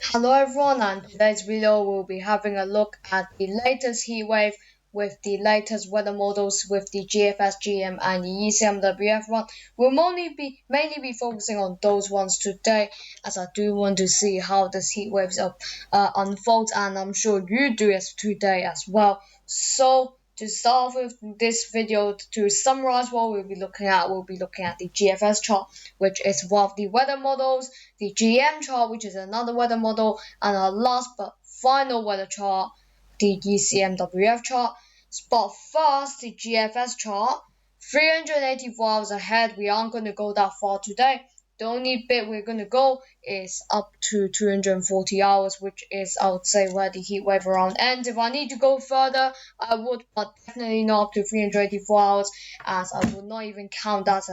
Hello everyone, and today's video we'll be having a look at the latest heat wave with the latest weather models with the GFS, GM, and the ECMWF one. We'll mainly be focusing on those ones today, as I do want to see how this heat waves unfolds, and I'm sure you do as today as well. So to start with this video, to summarize what we'll be looking at the GFS chart, which is one of the weather models, the GM chart, which is another weather model, and our last but final weather chart, the ECMWF chart. But first, the GFS chart, 384 hours ahead. We aren't going to go that far today. The only bit we're going to go is up to 240 hours, which is, I would say, where the heat wave around ends. If I need to go further, I would, but definitely not up to 384 hours, as I would not even count that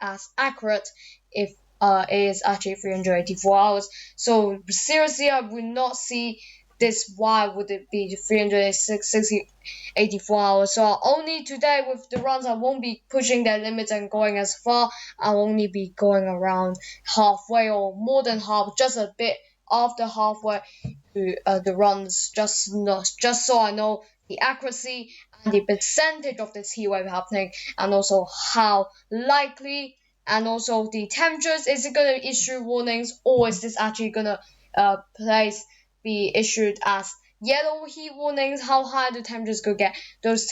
as accurate if it is actually 384 hours. So seriously, I would not see this. Why would it be 384 hours? So only today with the runs, I won't be pushing their limits and going as far. I'll only be going around halfway or more than half, just a bit after halfway to the runs, just so I know the accuracy and the percentage of this heat wave happening, and also how likely, and also the temperatures. Is it going to issue warnings, or is this actually going to be issued as yellow heat warnings? How high the temperatures could get? Those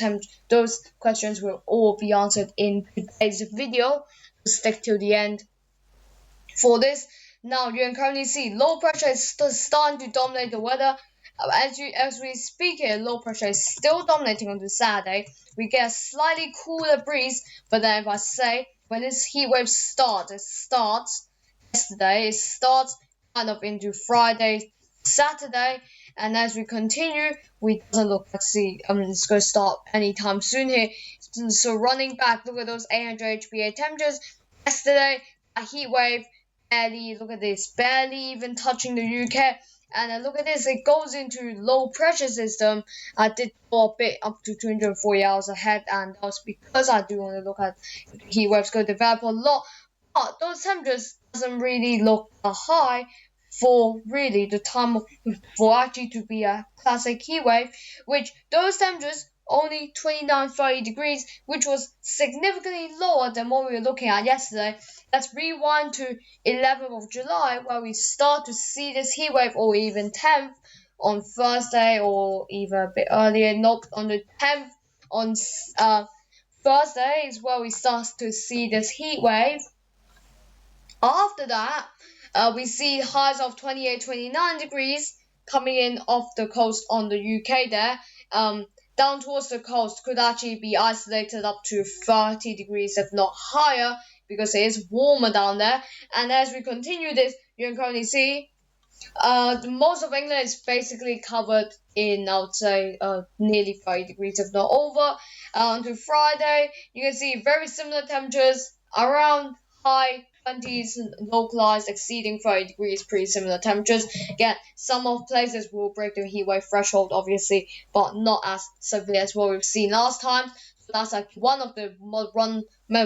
questions will all be answered in today's video. Stick till the end for this. Now you can currently see low pressure is starting to dominate the weather. As we speak here, low pressure is still dominating on the Saturday. We get a slightly cooler breeze, but then if I say when this heat wave starts, it starts yesterday, it starts kind of into Friday, Saturday, and as we continue, we doesn't look like it's going to start anytime soon here. So running back, look at those 800 HPA temperatures yesterday. A heat wave, barely, look at this, barely even touching the UK. And then look at this, it goes into low pressure system. I did go a bit up to 240 hours ahead, and that was because I do want to look at heat waves go develop a lot. But those temperatures doesn't really look high for really the time for actually to be a classic heat wave, which those temperatures only 29-30 degrees, which was significantly lower than what we were looking at yesterday. Let's rewind to 11th of July, where we start to see this heat wave, or even 10th on Thursday, or even a bit earlier. Nope, on the 10th on Thursday is where we start to see this heat wave. After that, we see highs of 28-29 degrees coming in off the coast on the UK there. Down towards the coast could actually be isolated up to 30 degrees, if not higher, because it is warmer down there. And as we continue this, you can currently see most of England is basically covered in, I would say, nearly 30 degrees, if not over. To Friday, you can see very similar temperatures, around high 20s, localized exceeding 30 degrees, pretty similar temperatures. Again, some of places will break the heatwave threshold, obviously, but not as severe as what we've seen last time. So that's like one of the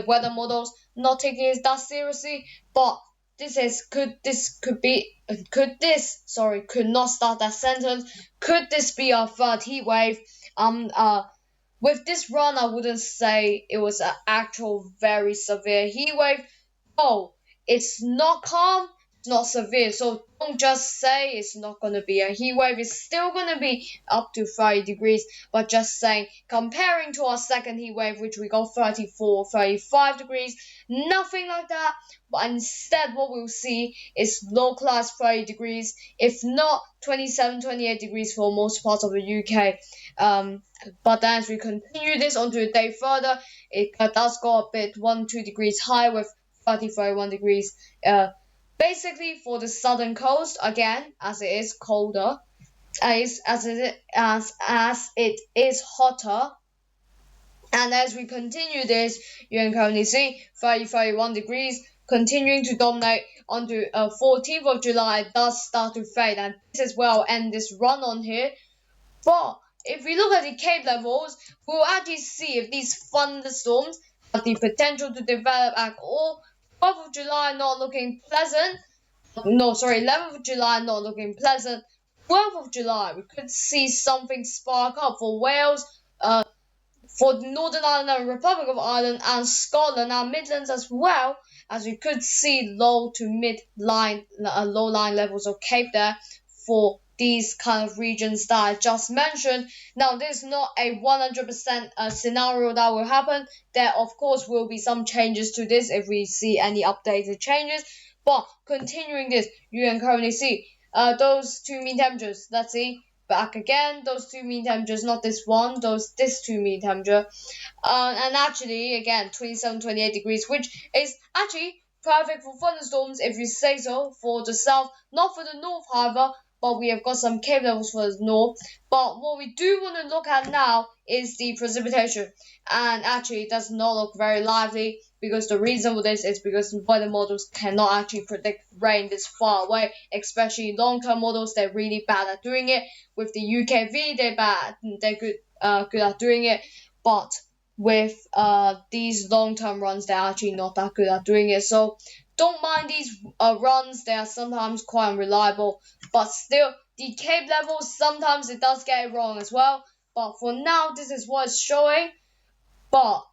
weather models not taking it that seriously, but could not start that sentence. Could this be our third heat wave? With this run, I wouldn't say it was an actual very severe heat wave. Oh, it's not calm, it's not severe. So don't just say it's not going to be a heat wave. It's still going to be up to 30 degrees. But just saying, comparing to our second heat wave, which we got 34, 35 degrees, nothing like that. But instead, what we'll see is localized 30 degrees, if not 27, 28 degrees for most parts of the UK. But then as we continue this onto a day further, it does go a bit 1-2 degrees high with 30-31 degrees. Basically for the southern coast, again, as it is colder, as it is hotter. And as we continue this, you can currently see 30-31 degrees continuing to dominate onto 14th of July. It does start to fade, and this is where I'll end this run on here. But if we look at the Cape levels, we'll actually see if these thunderstorms have the potential to develop at all. 12th of July not looking pleasant. no, sorry, 11th of July not looking pleasant. 12th of July, we could see something spark up for Wales, for Northern Ireland and Republic of Ireland, and Scotland and Midlands as well, as we could see low to mid line, low line levels of Cape there for these kind of regions that I just mentioned. Now, this is not a 100% scenario that will happen. There, of course, will be some changes to this if we see any updated changes. But continuing this, you can currently see those two mean temperatures. Let's see. Back again, those two mean temperatures, not this one, this two mean temperature. And actually, again, 27, 28 degrees, which is actually perfect for thunderstorms if you say so, for the south, not for the north, however, but we have got some cave levels for the north. But what we do want to look at now is the precipitation. And actually, it does not look very lively, because the reason for this is because weather models cannot actually predict rain this far away, especially long-term models. They're really bad at doing it. With the UKV, they're good at doing it, but with these long-term runs, they're actually not that good at doing it. So don't mind these runs. They are sometimes quite unreliable, but still, the Cape levels, sometimes it does get it wrong as well. But for now, this is what it's showing. But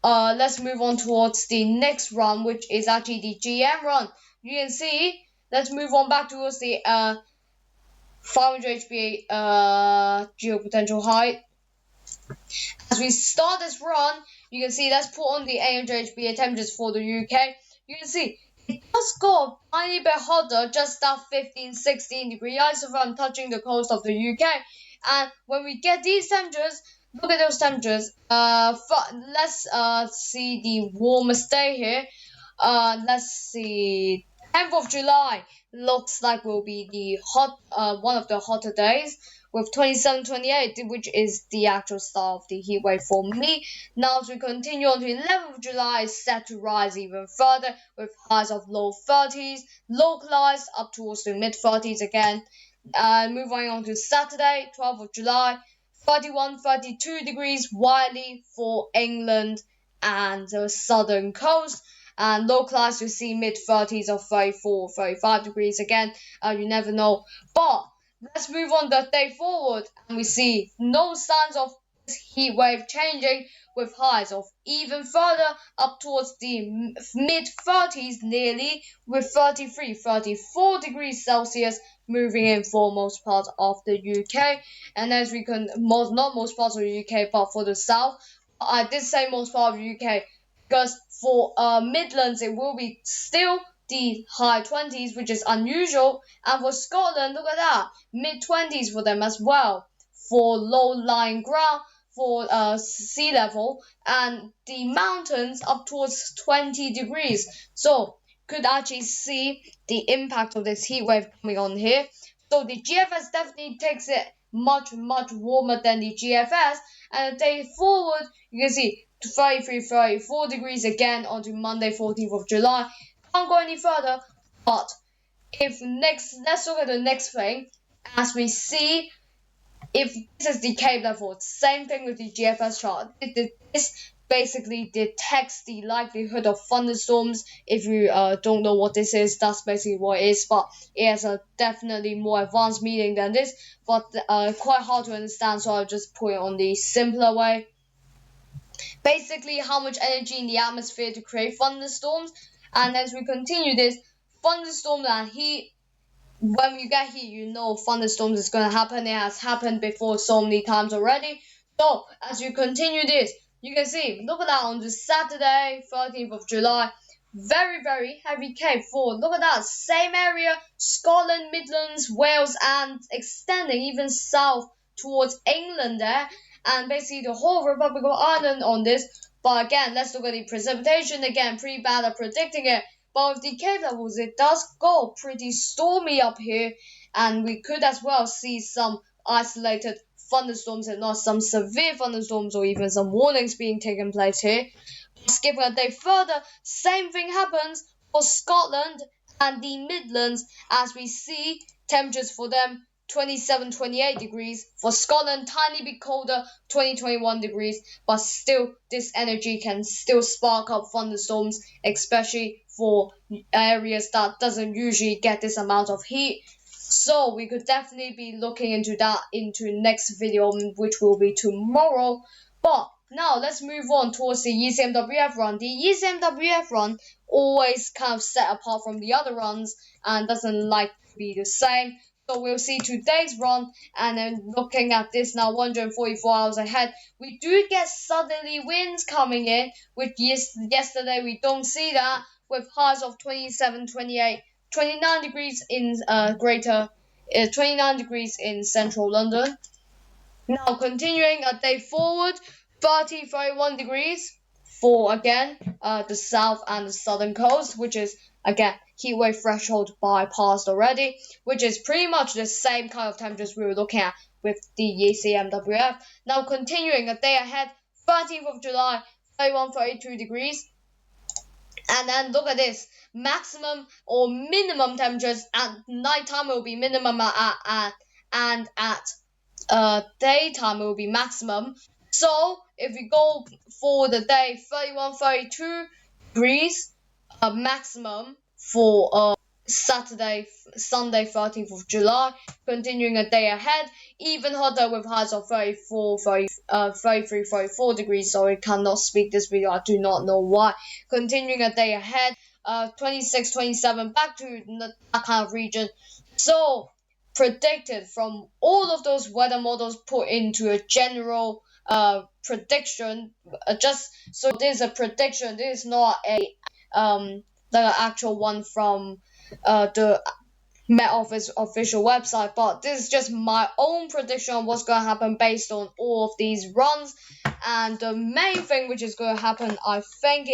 let's move on towards the next run, which is actually the GM run. You can see, let's move on back towards the 500 HPA geopotential height. As we start this run, you can see, let's put on the 800 HPA temperatures for the UK. You can see it does go a tiny bit hotter, just that 15-16 degree isotherm touching the coast of the UK. And when we get these temperatures, look at those temperatures. Let's see the warmest day here. Let's see, 10th of July looks like will be the one of the hotter days, with 27, 28, which is the actual start of the heat wave for me. Now, as we continue on to 11th of July, is set to rise even further, with highs of low 30s, localized up towards the mid 30s again. Moving on to Saturday, 12th of July, 31, 32 degrees widely for England and the southern coast. And localized, you see mid 30s of 34, 35 degrees again. You never know. But let's move on the day forward, and we see no signs of this heat wave changing, with highs of even further up towards the mid 30s nearly, with 33, 34 degrees Celsius moving in for most parts of the UK. And as we can, not most parts of the UK, but for the south, I did say most part of the UK, because for Midlands it will be still the high 20s, which is unusual. And for Scotland, look at that, mid 20s for them as well, for low-lying ground, for sea level, and the mountains up towards 20 degrees. So could actually see the impact of this heat wave coming on here. So the GFS definitely takes it much warmer than the GFS. And the day forward, you can see 33, 34 degrees again onto Monday, 14th of July. Can't go any further. But let's look at the next thing. As we see, if this is the Cape level, same thing with the GFS chart. This basically detects the likelihood of thunderstorms. If you don't know what this is, that's basically what it is. But it has a definitely more advanced meaning than this. But quite hard to understand, so I'll just put it on the simpler way. Basically, how much energy in the atmosphere to create thunderstorms. And as we continue this, thunderstorms and heat, when you get heat, you know thunderstorms is going to happen. It has happened before so many times already. So, as you continue this, you can see, look at that, on the Saturday, 13th of July, very heavy Cape forward. Look at that, same area, Scotland, Midlands, Wales, and extending even south towards England there. And basically the whole Republic of Ireland on this. But again, let's look at the precipitation. Again, pretty bad at predicting it. But with the Cape levels, it does go pretty stormy up here. And we could as well see some isolated thunderstorms, and not some severe thunderstorms or even some warnings being taken place here. Skipping a day further, same thing happens for Scotland and the Midlands, as we see temperatures for them 27, 28 degrees. For Scotland, tiny bit colder, 20, 21 degrees. But still, this energy can still spark up thunderstorms, especially for areas that doesn't usually get this amount of heat. So we could definitely be looking into that into next video, which will be tomorrow. But now let's move on towards the ECMWF run. The ECMWF run always kind of set apart from the other runs and doesn't like to be the same. So we'll see today's run, and then looking at this now 144 hours ahead, we do get southerly winds coming in, which yesterday we don't see that, with highs of 27, 28, 29 degrees in 29 degrees in central London. Now continuing a day forward, 30, 31 degrees for again the south and the southern coast, which is again heatwave threshold bypassed already, which is pretty much the same kind of temperatures we were looking at with the ECMWF. Now continuing a day ahead, 13th of July, 31, 32 degrees. And then look at this, maximum or minimum temperatures at nighttime will be minimum and at daytime will be maximum. So if we go for the day, 31, 32 degrees maximum for Sunday 13th of July, continuing a day ahead, even hotter with highs of 33, 34 degrees. Sorry, cannot speak this video, I do not know why. Continuing a day ahead, 26, 27, back to that kind of region. So predicted from all of those weather models put into a general prediction, just so this is a prediction, this is not a like an actual one from the Met Office official website, but this is just my own prediction on what's going to happen based on all of these runs. And the main thing which is going to happen, I think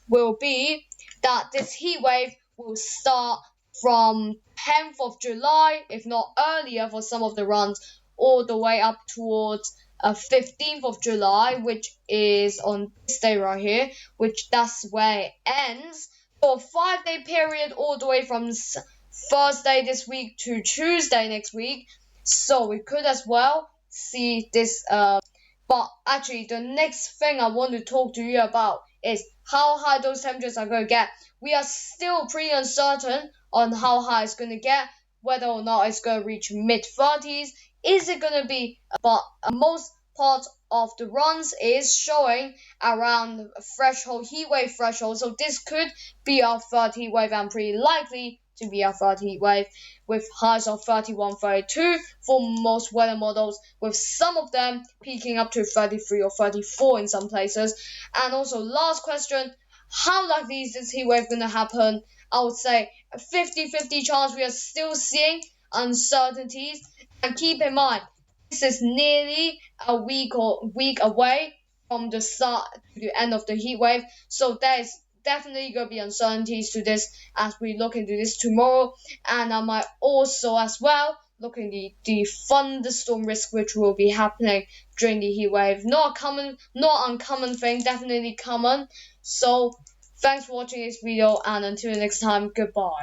will be that this heat wave will start from 10th of July, if not earlier for some of the runs, all the way up towards 15th of July, which is on this day right here, which that's where it ends. For a 5-day period, all the way from Thursday this week to Tuesday next week. So we could as well see this. But actually, the next thing I want to talk to you about is how high those temperatures are going to get. We are still pretty uncertain on how high it's going to get, whether or not it's going to reach mid-30s. Is it going to be? But most part of the runs is showing around threshold, heat wave threshold. So this could be our third heat wave, and pretty likely to be our third heat wave, with highs of 31, 32 for most weather models, with some of them peaking up to 33 or 34 in some places. And also, last question, how likely is this heat wave going to happen? I would say a 50-50 chance. We are still seeing uncertainties, and keep in mind, this is nearly a week away from the start to the end of the heat wave, so there is definitely going to be uncertainties to this as we look into this tomorrow. And I might also as well look into the thunderstorm risk which will be happening during the heat wave. Not uncommon thing, definitely common. So thanks for watching this video, and until next time, goodbye.